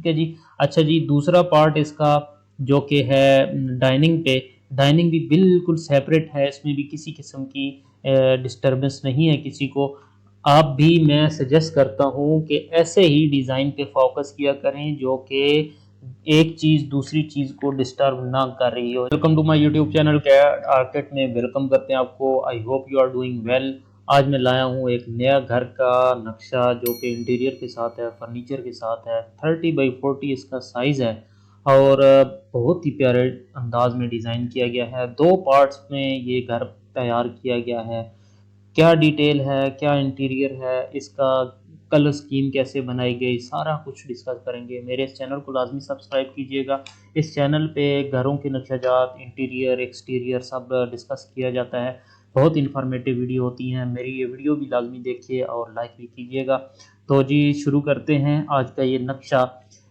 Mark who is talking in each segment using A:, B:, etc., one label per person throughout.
A: ठीक है जी। अच्छा जी, दूसरा पार्ट इसका जो कि है डाइनिंग पे, डाइनिंग भी बिल्कुल सेपरेट है, इसमें भी किसी किस्म की डिस्टरबेंस नहीं है किसी को। आप भी, मैं सजेस्ट करता हूँ कि ऐसे ही डिज़ाइन पे फोकस किया करें जो कि एक चीज़ दूसरी चीज़ को डिस्टर्ब ना कर रही हो। Welcome to my YouTube channel CAD architect में वेलकम करते हैं आपको। I hope you are doing well. आज मैं लाया हूँ एक नया घर का नक्शा जो कि इंटीरियर के साथ है, फर्नीचर के साथ है। 30x40 इसका साइज़ है और बहुत ही प्यारे अंदाज में डिज़ाइन किया गया है। दो पार्ट्स में ये घर तैयार किया गया है। क्या डिटेल है, क्या इंटीरियर है, इसका कलर स्कीम कैसे बनाई गई, सारा कुछ डिस्कस करेंगे। मेरे इस चैनल को लाजमी सब्सक्राइब कीजिएगा। इस चैनल पे घरों के नक्शाजात, इंटीरियर, एक्सटीरियर सब डिस्कस किया जाता है। बहुत इन्फॉर्मेटिव वीडियो होती हैं। मेरी ये वीडियो भी लाजमी देखिए और लाइक भी कीजिएगा। तो जी शुरू करते हैं आज का ये नक्शा।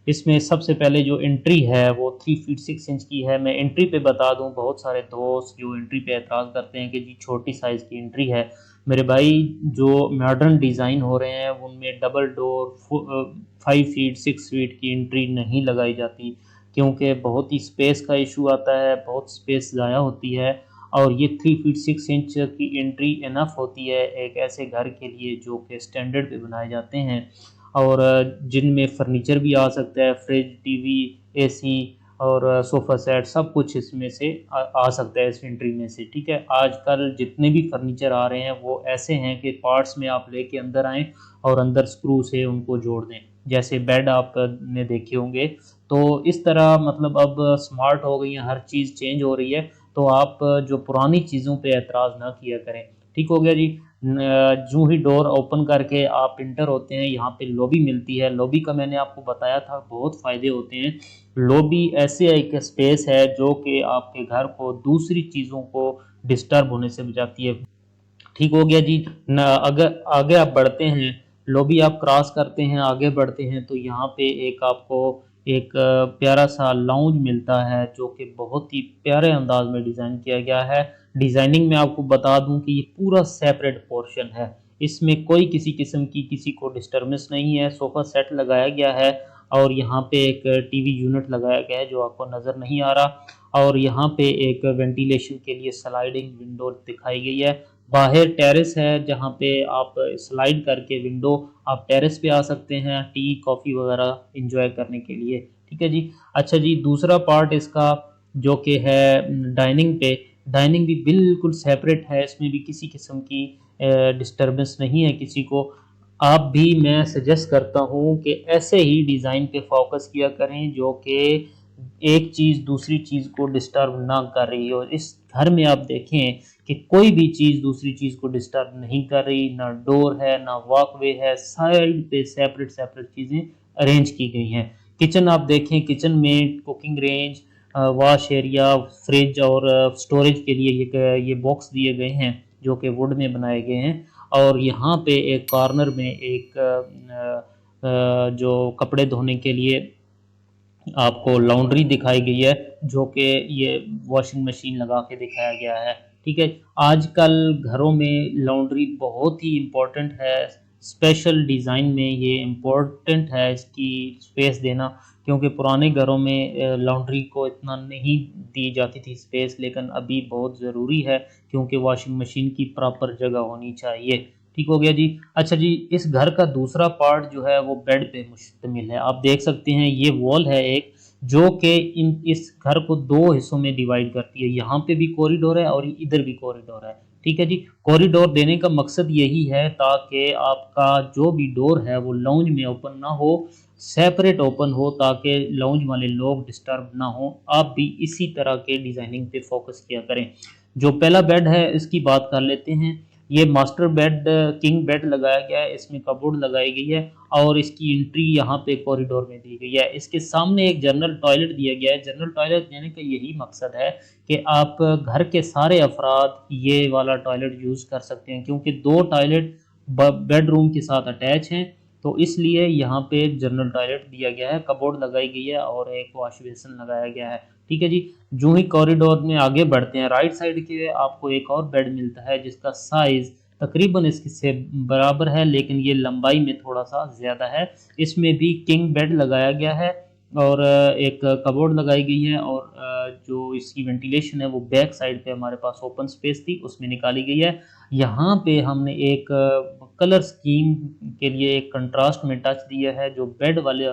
A: इसमें सबसे पहले जो एंट्री है वो 3 फीट 6 इंच की है। मैं एंट्री पे बता दूं, बहुत सारे दोस्त जो एंट्री पे एतराज़ करते हैं कि जी छोटी साइज़ की एंट्री है। मेरे भाई, जो मॉडर्न डिज़ाइन हो रहे हैं उनमें डबल डोर 5 फीट 6 फीट की एंट्री नहीं लगाई जाती, क्योंकि बहुत ही स्पेस का इशू आता है, बहुत स्पेस ज़ाया होती है। और ये 3 फीट 6 इंच की एंट्री इनफ होती है एक ऐसे घर के लिए जो कि स्टैंडर्ड पे बनाए जाते हैं और जिनमें फर्नीचर भी आ सकता है, फ्रिज, टीवी, एसी और सोफ़ा सेट, सब कुछ इसमें से आ सकता है इस एंट्री में से। ठीक है, आजकल जितने भी फर्नीचर आ रहे हैं वो ऐसे हैं कि पार्ट्स में आप लेके अंदर आएँ और अंदर स्क्रू से उनको जोड़ दें। जैसे बेड आपने देखे होंगे, तो इस तरह मतलब अब स्मार्ट हो गई हैं, हर चीज़ चेंज हो रही है। तो आप जो पुरानी चीज़ों पे एतराज़ ना किया करें। ठीक हो गया जी। जो ही डोर ओपन करके आप इंटर होते हैं, यहाँ पे लॉबी मिलती है। लॉबी का मैंने आपको बताया था बहुत फ़ायदे होते हैं। लॉबी ऐसे एक स्पेस है जो कि आपके घर को दूसरी चीज़ों को डिस्टर्ब होने से बचाती है। ठीक हो गया जी। न अगर आगे आप बढ़ते हैं, लॉबी आप क्रॉस करते हैं, आगे बढ़ते हैं, तो यहाँ पे एक आपको एक प्यारा सा लाउंज मिलता है जो कि बहुत ही प्यारे अंदाज में डिज़ाइन किया गया है। डिज़ाइनिंग में आपको बता दूं कि ये पूरा सेपरेट पोर्शन है, इसमें कोई किसी किस्म की किसी को डिस्टर्बेंस नहीं है। सोफ़ा सेट लगाया गया है और यहाँ पे एक टीवी यूनिट लगाया गया है जो आपको नज़र नहीं आ रहा, और यहाँ पे एक वेंटिलेशन के लिए स्लाइडिंग विंडो दिखाई गई है। बाहर टेरेस है जहाँ पे आप स्लाइड करके विंडो आप टेरेस पे आ सकते हैं टी कॉफ़ी वगैरह इंजॉय करने के लिए। ठीक है जी। अच्छा जी, दूसरा पार्ट इसका जो कि है डाइनिंग पे, डाइनिंग भी बिल्कुल सेपरेट है, इसमें भी किसी किस्म की डिस्टरबेंस नहीं है किसी को। आप भी, मैं सजेस्ट करता हूँ कि ऐसे ही डिज़ाइन पे फोकस किया करें जो कि एक चीज़ दूसरी चीज़ को डिस्टर्ब ना कर रही हो। इस घर में आप देखें कि कोई भी चीज़ दूसरी चीज़ को डिस्टर्ब नहीं कर रही, ना डोर है, ना वॉकवे है, साइड पे सेपरेट सेपरेट चीज़ें अरेंज की गई हैं। किचन आप देखें, किचन में cooking range, wash area, fridge और स्टोरेज के लिए ये बॉक्स दिए गए हैं जो कि वुड में बनाए गए हैं। और यहाँ पे एक कॉर्नर में एक जो कपड़े धोने के लिए आपको लॉन्ड्री दिखाई गई है, जो कि ये वॉशिंग मशीन लगा के दिखाया गया है। ठीक है, आजकल घरों में लॉन्ड्री बहुत ही इम्पोर्टेंट है। स्पेशल डिज़ाइन में ये इम्पोर्टेंट है इसकी स्पेस देना, क्योंकि पुराने घरों में लॉन्ड्री को इतना नहीं दी जाती थी स्पेस, लेकिन अभी बहुत ज़रूरी है क्योंकि वॉशिंग मशीन की प्रॉपर जगह होनी चाहिए। ठीक हो गया जी। अच्छा जी, इस घर का दूसरा पार्ट जो है वो बेड पे मुश्तमिल है। आप देख सकते हैं ये वॉल है एक, जो कि इस घर को दो हिस्सों में डिवाइड करती है। यहाँ पे भी कॉरिडोर है और इधर भी कॉरिडोर है। ठीक है जी। कॉरिडोर देने का मकसद यही है ताकि आपका जो भी डोर है वो लाउंज में ओपन ना हो, सेपरेट ओपन हो, ताकि लाउंज वाले लोग डिस्टर्ब ना हो। आप भी इसी तरह के डिज़ाइनिंग पे फोकस किया करें। जो पहला बेड है इसकी बात कर लेते हैं। ये मास्टर बेड, किंग बेड लगाया गया है, इसमें कबोर्ड लगाई गई है और इसकी एंट्री यहाँ पे कॉरिडोर में दी गई है। इसके सामने एक जनरल टॉयलेट दिया गया है। जनरल टॉयलेट देने का यही मकसद है कि आप घर के सारे अफराद ये वाला टॉयलेट यूज़ कर सकते हैं, क्योंकि दो टॉयलेट बेडरूम के साथ अटैच हैं, तो इसलिए यहाँ पे एक जनरल टॉयलेट दिया गया है, कबोर्ड लगाई गई है और एक वॉश बेसिन लगाया गया है। ठीक है जी। जो ही कॉरिडोर में आगे बढ़ते हैं, राइट साइड के आपको एक और बेड मिलता है जिसका साइज तकरीबन इसके से बराबर है, लेकिन ये लंबाई में थोड़ा सा ज़्यादा है। इसमें भी किंग बेड लगाया गया है और एक कबोर्ड लगाई गई है, और जो इसकी वेंटिलेशन है वो बैक साइड पे हमारे पास ओपन स्पेस थी उसमें निकाली गई है। यहाँ पे हमने एक कलर स्कीम के लिए एक कंट्रास्ट में टच दिया है, जो बेड वाले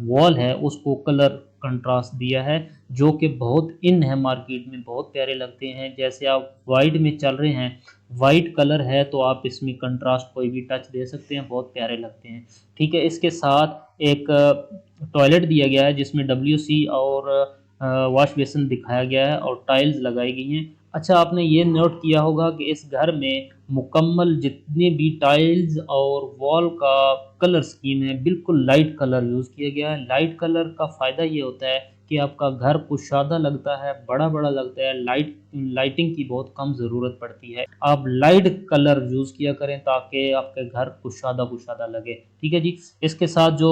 A: वॉल है उसको कलर कंट्रास्ट दिया है, जो कि बहुत इन है मार्केट में, बहुत प्यारे लगते हैं। जैसे आप वाइट में चल रहे हैं, वाइट कलर है तो आप इसमें कंट्रास्ट कोई भी टच दे सकते हैं, बहुत प्यारे लगते हैं। ठीक है, इसके साथ एक टॉयलेट दिया गया है जिसमें WC और वॉश बेसिन दिखाया गया है और टाइल्स लगाई गई हैं। अच्छा, आपने ये नोट किया होगा कि इस घर में मुकम्मल जितने भी टाइल्स और वॉल का कलर स्कीम है बिल्कुल लाइट कलर यूज़ किया गया है। लाइट कलर का फ़ायदा ये होता है कि आपका घर कुशादा लगता है, बड़ा बड़ा लगता है, लाइटिंग की बहुत कम ज़रूरत पड़ती है। आप लाइट कलर यूज़ किया करें ताकि आपके घर कुशादा कुशादा लगे। ठीक है जी। इसके साथ जो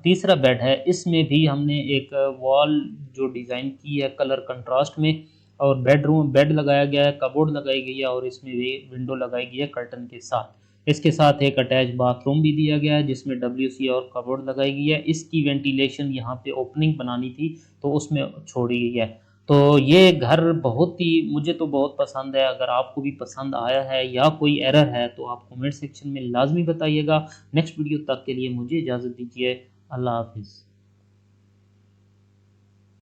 A: तीसरा बेड है इसमें भी हमने एक वॉल जो डिज़ाइन की है कलर कंट्रास्ट में, और बेड लगाया गया है, कबोर्ड लगाई गई है, और इसमें भी विंडो लगाई गई है कर्टन के साथ। इसके साथ एक अटैच बाथरूम भी दिया गया है जिसमें WC और कबोर्ड लगाई गई है। इसकी वेंटिलेशन यहाँ पे ओपनिंग बनानी थी तो उसमें छोड़ी गई है। तो ये घर बहुत ही, मुझे तो बहुत पसंद है। अगर आपको भी पसंद आया है या कोई एरर है तो आप कमेंट सेक्शन में लाजमी बताइएगा। नेक्स्ट वीडियो तक के लिए मुझे इजाज़त दीजिए। अल्लाह हाफिज़।